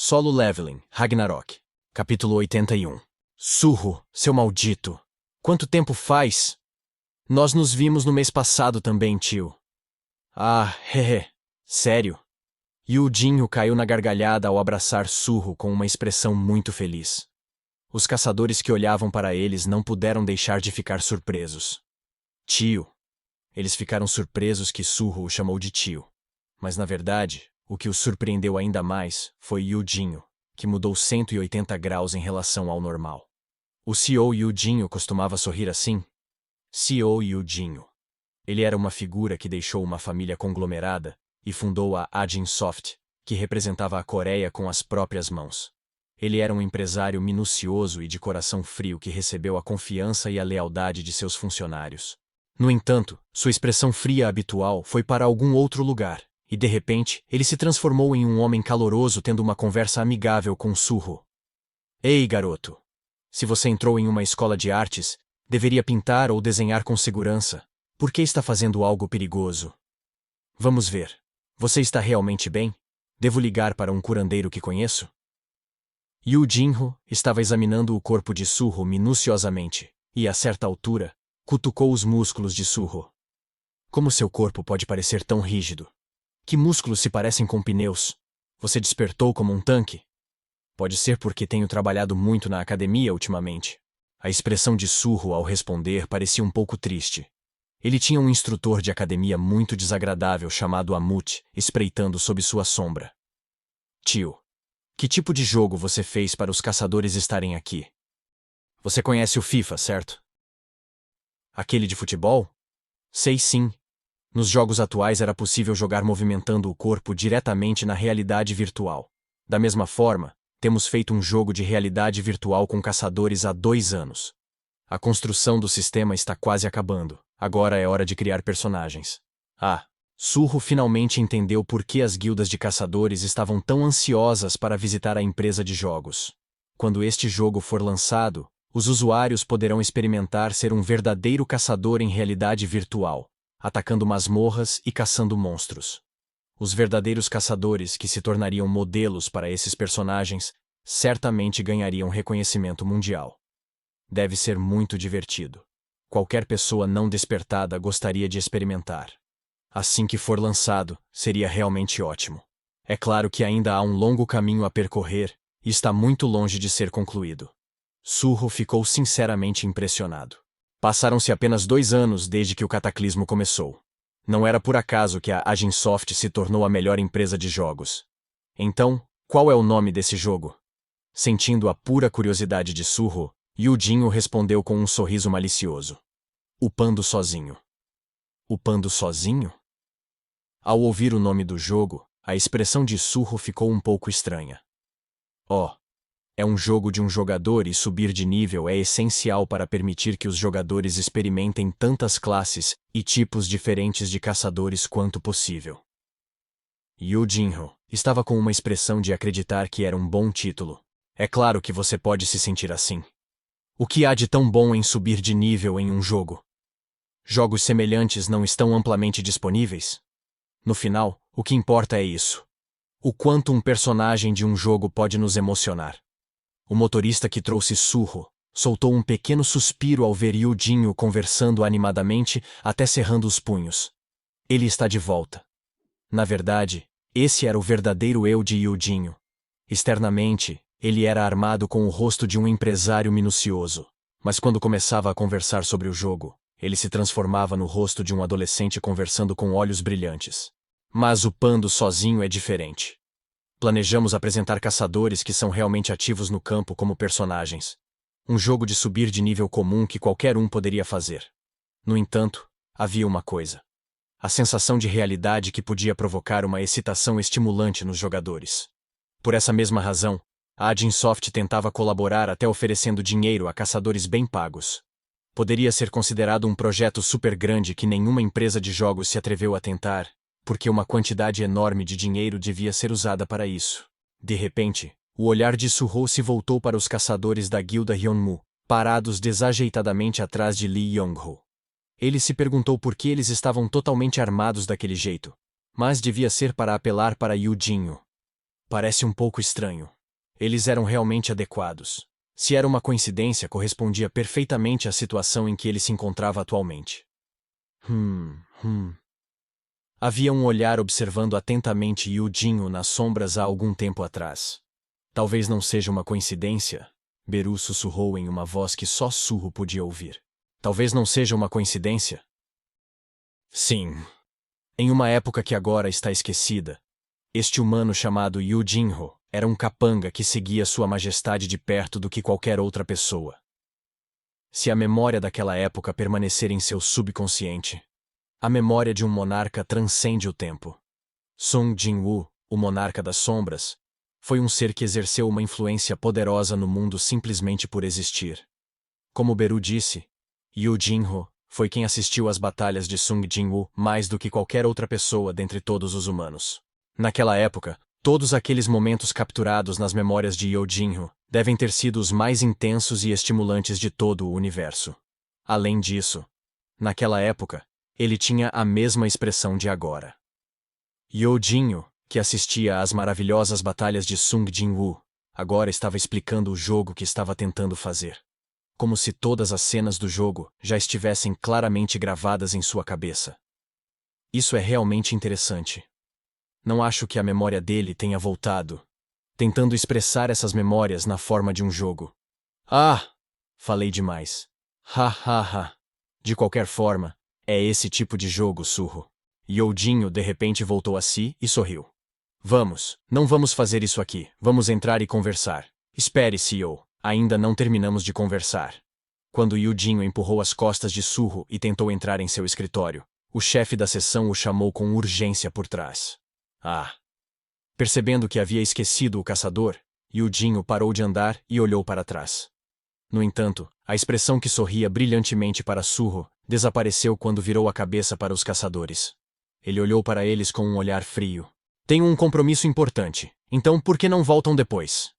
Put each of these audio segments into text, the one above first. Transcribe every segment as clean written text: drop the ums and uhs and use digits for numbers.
Solo Leveling, Ragnarok. Capítulo 81. Surro, seu maldito. Quanto tempo faz? Nós nos vimos no mês passado também, tio. Ah, hehe. Sério? Yudinho caiu na gargalhada ao abraçar Surro com uma expressão muito feliz. Os caçadores que olhavam para eles não puderam deixar de ficar surpresos. Tio. Eles ficaram surpresos que Surro o chamou de tio. Mas na verdade, o que os surpreendeu ainda mais foi Yudinho, que mudou 180 graus em relação ao normal. O CEO Yudinho costumava sorrir assim? CEO Yudinho. Ele era uma figura que deixou uma família conglomerada e fundou a Aginsoft, que representava a Coreia com as próprias mãos. Ele era um empresário minucioso e de coração frio que recebeu a confiança e a lealdade de seus funcionários. No entanto, sua expressão fria habitual foi para algum outro lugar, e de repente, ele se transformou em um homem caloroso tendo uma conversa amigável com Surro. Ei, garoto! Se você entrou em uma escola de artes, deveria pintar ou desenhar com segurança. Por que está fazendo algo perigoso? Vamos ver. Você está realmente bem? Devo ligar para um curandeiro que conheço? Yudinho estava examinando o corpo de Surro minuciosamente, e a certa altura, cutucou os músculos de Surro. Como seu corpo pode parecer tão rígido? Que músculos se parecem com pneus? Você despertou como um tanque? Pode ser porque tenho trabalhado muito na academia ultimamente. A expressão de Surro ao responder parecia um pouco triste. Ele tinha um instrutor de academia muito desagradável chamado Amut, espreitando sob sua sombra. Tio, que tipo de jogo você fez para os caçadores estarem aqui? Você conhece o FIFA, certo? Aquele de futebol? Sei sim. Nos jogos atuais era possível jogar movimentando o corpo diretamente na realidade virtual. Da mesma forma, temos feito um jogo de realidade virtual com caçadores há 2 anos. A construção do sistema está quase acabando. Agora é hora de criar personagens. Surro finalmente entendeu por que as guildas de caçadores estavam tão ansiosas para visitar a empresa de jogos. Quando este jogo for lançado, os usuários poderão experimentar ser um verdadeiro caçador em realidade virtual, atacando masmorras e caçando monstros. Os verdadeiros caçadores que se tornariam modelos para esses personagens certamente ganhariam reconhecimento mundial. Deve ser muito divertido. Qualquer pessoa não despertada gostaria de experimentar. Assim que for lançado, seria realmente ótimo. É claro que ainda há um longo caminho a percorrer e está muito longe de ser concluído. Surro ficou sinceramente impressionado. Passaram-se apenas 2 anos desde que o cataclismo começou. Não era por acaso que a Aginsoft se tornou a melhor empresa de jogos. Então, qual é o nome desse jogo? Sentindo a pura curiosidade de Surro, Yudinho respondeu com um sorriso malicioso. Upando sozinho. Upando sozinho? Ao ouvir o nome do jogo, a expressão de Surro ficou um pouco estranha. É um jogo de um jogador e subir de nível é essencial para permitir que os jogadores experimentem tantas classes e tipos diferentes de caçadores quanto possível. Yudinho estava com uma expressão de acreditar que era um bom título. É claro que você pode se sentir assim. O que há de tão bom em subir de nível em um jogo? Jogos semelhantes não estão amplamente disponíveis? No final, o que importa é isso. O quanto um personagem de um jogo pode nos emocionar. O motorista que trouxe Surro soltou um pequeno suspiro ao ver Yudinho conversando animadamente até cerrando os punhos. Ele está de volta. Na verdade, esse era o verdadeiro eu de Yudinho. Externamente, ele era armado com o rosto de um empresário minucioso, mas quando começava a conversar sobre o jogo, ele se transformava no rosto de um adolescente conversando com olhos brilhantes. Mas upando sozinho é diferente. Planejamos apresentar caçadores que são realmente ativos no campo como personagens. Um jogo de subir de nível comum que qualquer um poderia fazer. No entanto, havia uma coisa. A sensação de realidade que podia provocar uma excitação estimulante nos jogadores. Por essa mesma razão, a Aginsoft tentava colaborar até oferecendo dinheiro a caçadores bem pagos. Poderia ser considerado um projeto super grande que nenhuma empresa de jogos se atreveu a tentar, porque uma quantidade enorme de dinheiro devia ser usada para isso. De repente, o olhar de Surro se voltou para os caçadores da guilda Hyunmu, parados desajeitadamente atrás de Lee Yong-ho. Ele se perguntou por que eles estavam totalmente armados daquele jeito, mas devia ser para apelar para Yudinho. Parece um pouco estranho. Eles eram realmente adequados. Se era uma coincidência, correspondia perfeitamente à situação em que ele se encontrava atualmente. Havia um olhar observando atentamente Yujinho nas sombras há algum tempo atrás. Talvez não seja uma coincidência, Beru sussurrou em uma voz que só Surro podia ouvir. Talvez não seja uma coincidência? Sim. Em uma época que agora está esquecida, este humano chamado Yujinho era um capanga que seguia Sua Majestade de perto do que qualquer outra pessoa. Se a memória daquela época permanecer em seu subconsciente, a memória de um monarca transcende o tempo. Song Jinwoo, o monarca das sombras, foi um ser que exerceu uma influência poderosa no mundo simplesmente por existir. Como Beru disse, Yujinho foi quem assistiu às batalhas de Sung Jinwoo mais do que qualquer outra pessoa dentre todos os humanos. Naquela época, todos aqueles momentos capturados nas memórias de Yujinho devem ter sido os mais intensos e estimulantes de todo o universo. Além disso, naquela época, ele tinha a mesma expressão de agora. Yujinho, que assistia às maravilhosas batalhas de Sung Jinwoo, agora estava explicando o jogo que estava tentando fazer. Como se todas as cenas do jogo já estivessem claramente gravadas em sua cabeça. Isso é realmente interessante. Não acho que a memória dele tenha voltado, tentando expressar essas memórias na forma de um jogo. Ah! Falei demais. Ha. De qualquer forma, é esse tipo de jogo, Surro. Yojinho de repente voltou a si e sorriu. Vamos, não vamos fazer isso aqui, vamos entrar e conversar. Espere, CEO. Ainda não terminamos de conversar. Quando Yujinho empurrou as costas de Surro e tentou entrar em seu escritório, o chefe da seção o chamou com urgência por trás. Ah! Percebendo que havia esquecido o caçador, Yujinho parou de andar e olhou para trás. No entanto, a expressão que sorria brilhantemente para Surro desapareceu quando virou a cabeça para os caçadores. Ele olhou para eles com um olhar frio. Tenho um compromisso importante, então por que não voltam depois?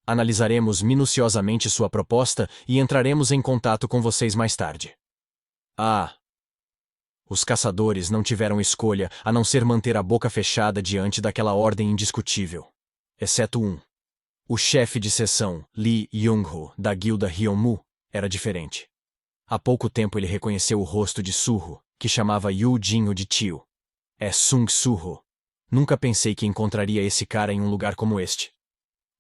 Analisaremos minuciosamente sua proposta e entraremos em contato com vocês mais tarde. Ah! Os caçadores não tiveram escolha a não ser manter a boca fechada diante daquela ordem indiscutível. Exceto um. O chefe de seção, Lee Young-ho, da guilda Hyunmu, era diferente. Há pouco tempo ele reconheceu o rosto de Surro, que chamava Yujinho de tio. É Sung Surro. Nunca pensei que encontraria esse cara em um lugar como este.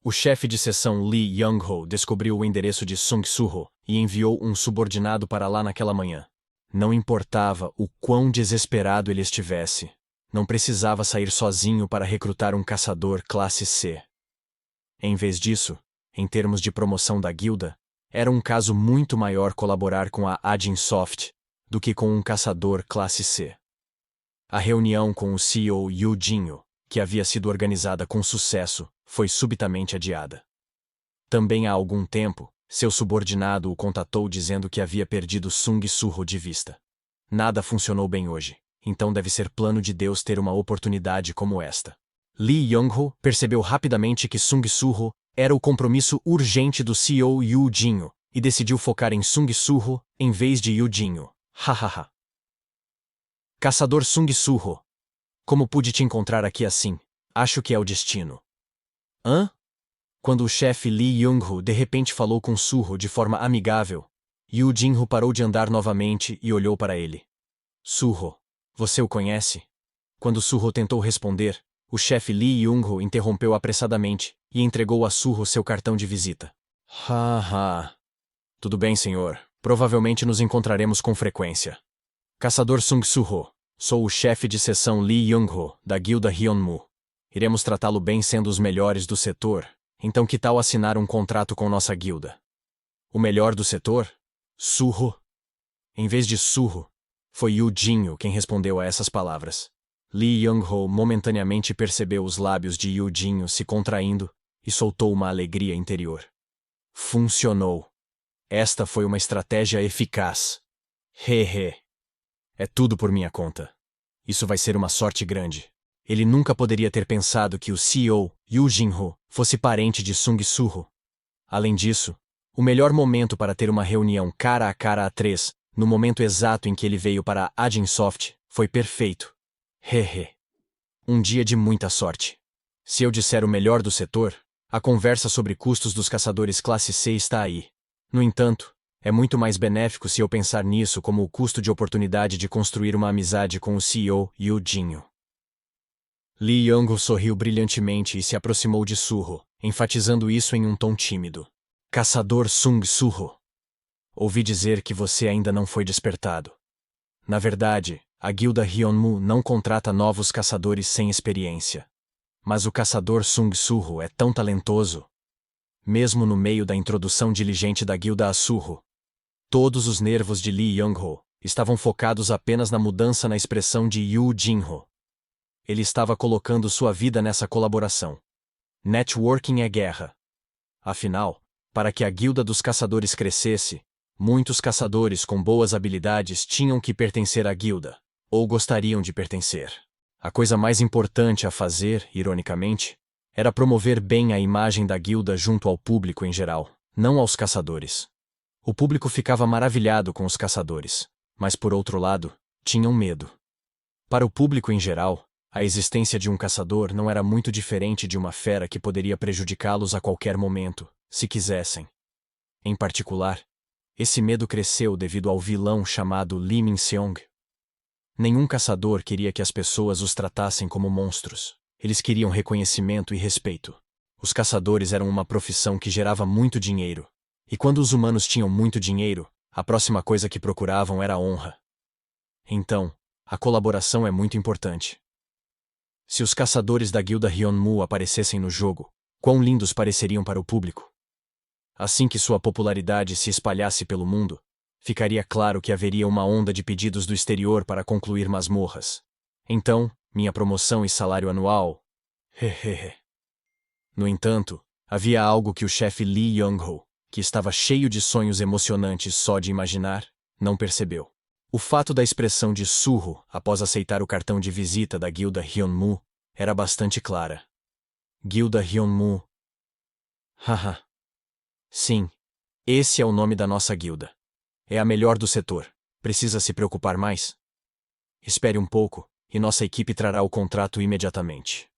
O chefe de seção Lee Young-ho descobriu o endereço de Sung Surro e enviou um subordinado para lá naquela manhã. Não importava o quão desesperado ele estivesse, não precisava sair sozinho para recrutar um caçador classe C. Em vez disso, em termos de promoção da guilda, era um caso muito maior colaborar com a Aginsoft do que com um caçador classe C. A reunião com o CEO Yujinho, que havia sido organizada com sucesso, foi subitamente adiada. Também há algum tempo, seu subordinado o contatou dizendo que havia perdido Sung Surro de vista. Nada funcionou bem hoje, então deve ser plano de Deus ter uma oportunidade como esta. Lee Young-ho percebeu rapidamente que Sung Surro era o compromisso urgente do CEO Yujinho e decidiu focar em Sung Surro em vez de Yujinho. Hahaha. Caçador Sung Surro. Como pude te encontrar aqui assim? Acho que é o destino. Hã? Quando o chefe Lee Young-ho de repente falou com Surro de forma amigável, Yujinho parou de andar novamente e olhou para ele. Surro, você o conhece? Quando Surro tentou responder, o chefe Lee Young-ho interrompeu apressadamente e entregou a Surro seu cartão de visita. Haha. Tudo bem, senhor. Provavelmente nos encontraremos com frequência. Caçador Sung Surro, sou o chefe de seção Lee Young-ho, da guilda Hyunmu. Iremos tratá-lo bem sendo os melhores do setor, então que tal assinar um contrato com nossa guilda? O melhor do setor? Surro. Em vez de Surro, foi Yujinho quem respondeu a essas palavras. Lee Young-ho momentaneamente percebeu os lábios de Yujinho se contraindo e soltou uma alegria interior. Funcionou. Esta foi uma estratégia eficaz. Hehe. É tudo por minha conta. Isso vai ser uma sorte grande. Ele nunca poderia ter pensado que o CEO, Yujinho, fosse parente de Sung Surro. Além disso, o melhor momento para ter uma reunião cara a cara a três, no momento exato em que ele veio para a Aginsoft, foi perfeito. Hehe. Um dia de muita sorte. Se eu disser o melhor do setor, a conversa sobre custos dos caçadores classe C está aí. No entanto, é muito mais benéfico se eu pensar nisso como o custo de oportunidade de construir uma amizade com o CEO Yu Jinho. Li Yongho sorriu brilhantemente e se aproximou de Surro, enfatizando isso em um tom tímido. Caçador Sung Surro. Ouvi dizer que você ainda não foi despertado. Na verdade, a guilda Hyunmu não contrata novos caçadores sem experiência. Mas o caçador Sung Surro é tão talentoso. Mesmo no meio da introdução diligente da guilda a Surro, todos os nervos de Li Yongho estavam focados apenas na mudança na expressão de Yu Jinho. Ele estava colocando sua vida nessa colaboração. Networking é guerra. Afinal, para que a guilda dos caçadores crescesse, muitos caçadores com boas habilidades tinham que pertencer à guilda, ou gostariam de pertencer. A coisa mais importante a fazer, ironicamente, era promover bem a imagem da guilda junto ao público em geral, não aos caçadores. O público ficava maravilhado com os caçadores, mas por outro lado, tinham medo. Para o público em geral, a existência de um caçador não era muito diferente de uma fera que poderia prejudicá-los a qualquer momento, se quisessem. Em particular, esse medo cresceu devido ao vilão chamado Lee Min-seong. Nenhum caçador queria que as pessoas os tratassem como monstros. Eles queriam reconhecimento e respeito. Os caçadores eram uma profissão que gerava muito dinheiro. E quando os humanos tinham muito dinheiro, a próxima coisa que procuravam era honra. Então, a colaboração é muito importante. Se os caçadores da guilda Hyunmu aparecessem no jogo, quão lindos pareceriam para o público. Assim que sua popularidade se espalhasse pelo mundo, ficaria claro que haveria uma onda de pedidos do exterior para concluir masmorras. Então, minha promoção e salário anual... Hehehe. No entanto, havia algo que o chefe Lee Young-ho, que estava cheio de sonhos emocionantes só de imaginar, não percebeu. O fato da expressão de Surro após aceitar o cartão de visita da guilda Hyunmu era bastante clara. Guilda Hyunmu. Haha. Sim, esse é o nome da nossa guilda. É a melhor do setor. Precisa se preocupar mais? Espere um pouco, e nossa equipe trará o contrato imediatamente.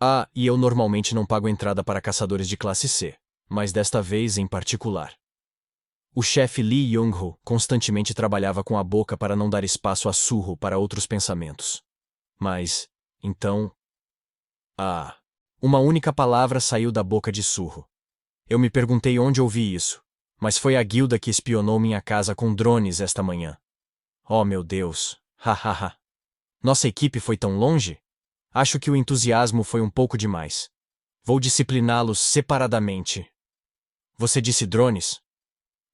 Ah, e eu normalmente não pago entrada para caçadores de classe C, mas desta vez em particular. O chefe Lee Young-ho constantemente trabalhava com a boca para não dar espaço a Surro para outros pensamentos. Mas, então... uma única palavra saiu da boca de Surro. Eu me perguntei onde ouvi isso, mas foi a guilda que espionou minha casa com drones esta manhã. Oh meu Deus, hahaha. Nossa equipe foi tão longe? Acho que o entusiasmo foi um pouco demais. Vou discipliná-los separadamente. Você disse drones?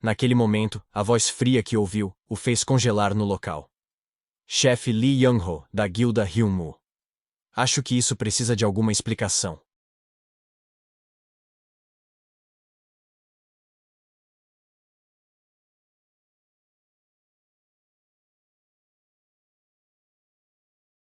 Naquele momento, a voz fria que ouviu o fez congelar no local. Chefe Lee Young-ho, da guilda Hyunmu. Acho que isso precisa de alguma explicação.